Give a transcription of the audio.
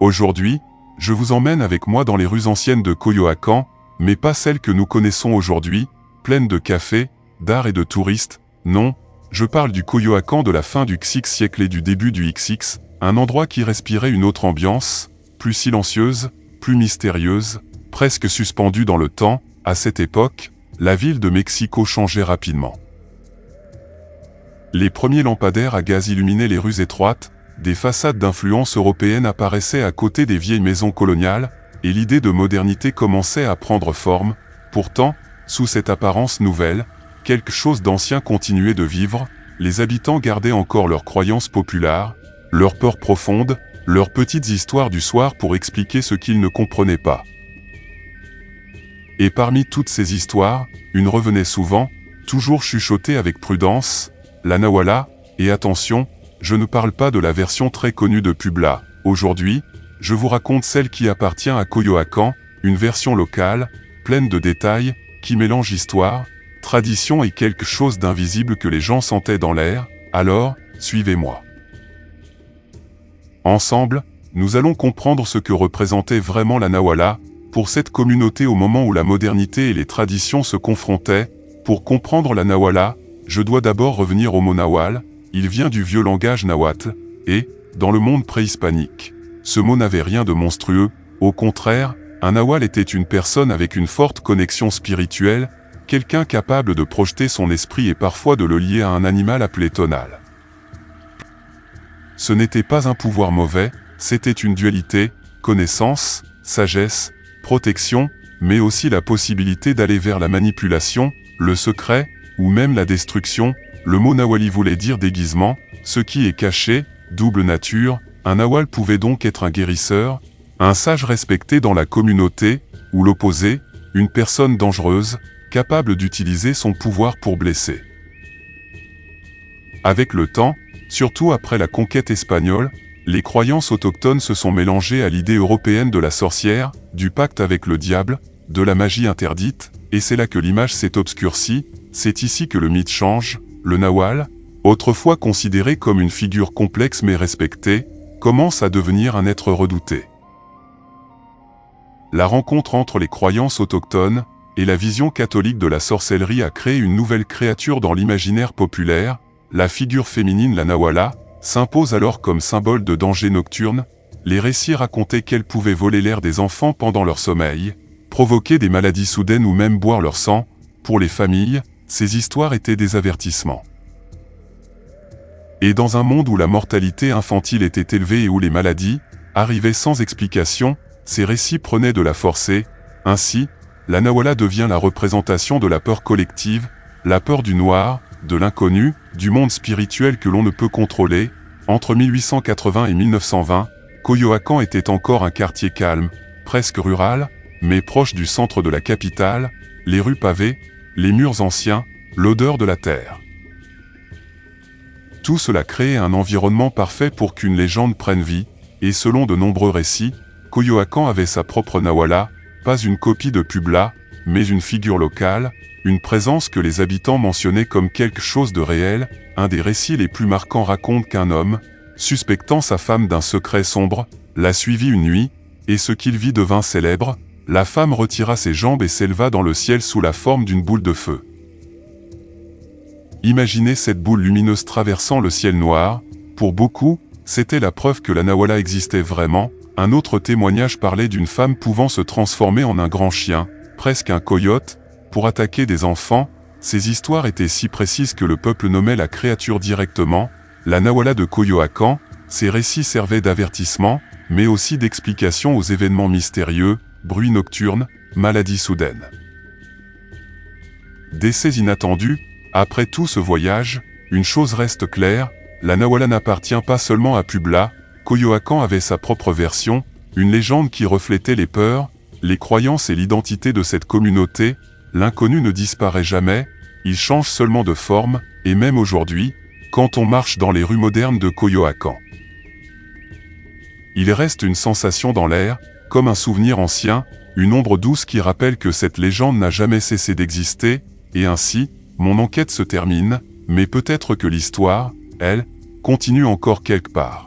Aujourd'hui, je vous emmène avec moi dans les rues anciennes de Coyoacán, mais pas celles que nous connaissons aujourd'hui, pleines de cafés, d'art et de touristes. Non, je parle du Coyoacán de la fin du XVIe siècle et du début du XX, un endroit qui respirait une autre ambiance, plus silencieuse, plus mystérieuse, presque suspendue dans le temps. À cette époque, la ville de Mexico changeait rapidement. Les premiers lampadaires à gaz illuminaient les rues étroites, des façades d'influence européenne apparaissaient à côté des vieilles maisons coloniales, et l'idée de modernité commençait à prendre forme. Pourtant, sous cette apparence nouvelle, quelque chose d'ancien continuait de vivre. Les habitants gardaient encore leurs croyances populaires, leurs peurs profondes, leurs petites histoires du soir pour expliquer ce qu'ils ne comprenaient pas. Et parmi toutes ces histoires, une revenait souvent, toujours chuchotée avec prudence, la Nahuala. Et attention, je ne parle pas de la version très connue de Puebla. Aujourd'hui, je vous raconte celle qui appartient à Coyoacán, une version locale, pleine de détails, qui mélange histoire, tradition et quelque chose d'invisible que les gens sentaient dans l'air. Alors, suivez-moi. Ensemble, nous allons comprendre ce que représentait vraiment la Nahuala pour cette communauté au moment où la modernité et les traditions se confrontaient. Pour comprendre la Nahuala, je dois d'abord revenir au mot nahual. Il vient du vieux langage nahuatl, et, dans le monde préhispanique, ce mot n'avait rien de monstrueux. Au contraire, un nahual était une personne avec une forte connexion spirituelle, quelqu'un capable de projeter son esprit et parfois de le lier à un animal appelé tonal. Ce n'était pas un pouvoir mauvais, c'était une dualité, connaissance, sagesse, protection, mais aussi la possibilité d'aller vers la manipulation, le secret, ou même la destruction. Le mot nahuali voulait dire déguisement, ce qui est caché, double nature. Un nahual pouvait donc être un guérisseur, un sage respecté dans la communauté, ou l'opposé, une personne dangereuse, capable d'utiliser son pouvoir pour blesser. Avec le temps, surtout après la conquête espagnole, les croyances autochtones se sont mélangées à l'idée européenne de la sorcière, du pacte avec le diable, de la magie interdite, et c'est là que l'image s'est obscurcie. C'est ici que le mythe change. Le nahual, autrefois considéré comme une figure complexe mais respectée, commence à devenir un être redouté. La rencontre entre les croyances autochtones et la vision catholique de la sorcellerie a créé une nouvelle créature dans l'imaginaire populaire. La figure féminine, la Nahuala, s'impose alors comme symbole de danger nocturne. Les récits racontaient qu'elle pouvait voler l'air des enfants pendant leur sommeil, provoquer des maladies soudaines ou même boire leur sang. Pour les familles, ces histoires étaient des avertissements. Et dans un monde où la mortalité infantile était élevée et où les maladies arrivaient sans explication, ces récits prenaient de la force. Ainsi, la Nahuala devient la représentation de la peur collective, la peur du noir, de l'inconnu, du monde spirituel que l'on ne peut contrôler. Entre 1880 et 1920, Coyoacán était encore un quartier calme, presque rural, mais proche du centre de la capitale, les rues pavées, les murs anciens, l'odeur de la terre. Tout cela créait un environnement parfait pour qu'une légende prenne vie, et selon de nombreux récits, Coyoacán avait sa propre Nahuala, pas une copie de Puebla, mais une figure locale, une présence que les habitants mentionnaient comme quelque chose de réel. Un des récits les plus marquants raconte qu'un homme, suspectant sa femme d'un secret sombre, la suivit une nuit, et ce qu'il vit devint célèbre. La femme retira ses jambes et s'éleva dans le ciel sous la forme d'une boule de feu. Imaginez cette boule lumineuse traversant le ciel noir. Pour beaucoup, c'était la preuve que la Nahuala existait vraiment. Un autre témoignage parlait d'une femme pouvant se transformer en un grand chien, presque un coyote, pour attaquer des enfants. Ces histoires étaient si précises que le peuple nommait la créature directement la Nahuala de Coyoacán. Ces récits servaient d'avertissement, mais aussi d'explication aux événements mystérieux, bruits nocturnes, maladies soudaines. Décès inattendus. Après tout ce voyage, une chose reste claire, la Nahuala n'appartient pas seulement à Puebla. Coyoacán avait sa propre version, une légende qui reflétait les peurs, les croyances et l'identité de cette communauté. L'inconnu ne disparaît jamais, il change seulement de forme, et même aujourd'hui, quand on marche dans les rues modernes de Coyoacán, il reste une sensation dans l'air, comme un souvenir ancien, une ombre douce qui rappelle que cette légende n'a jamais cessé d'exister. Et ainsi, mon enquête se termine, mais peut-être que l'histoire, elle, continue encore quelque part.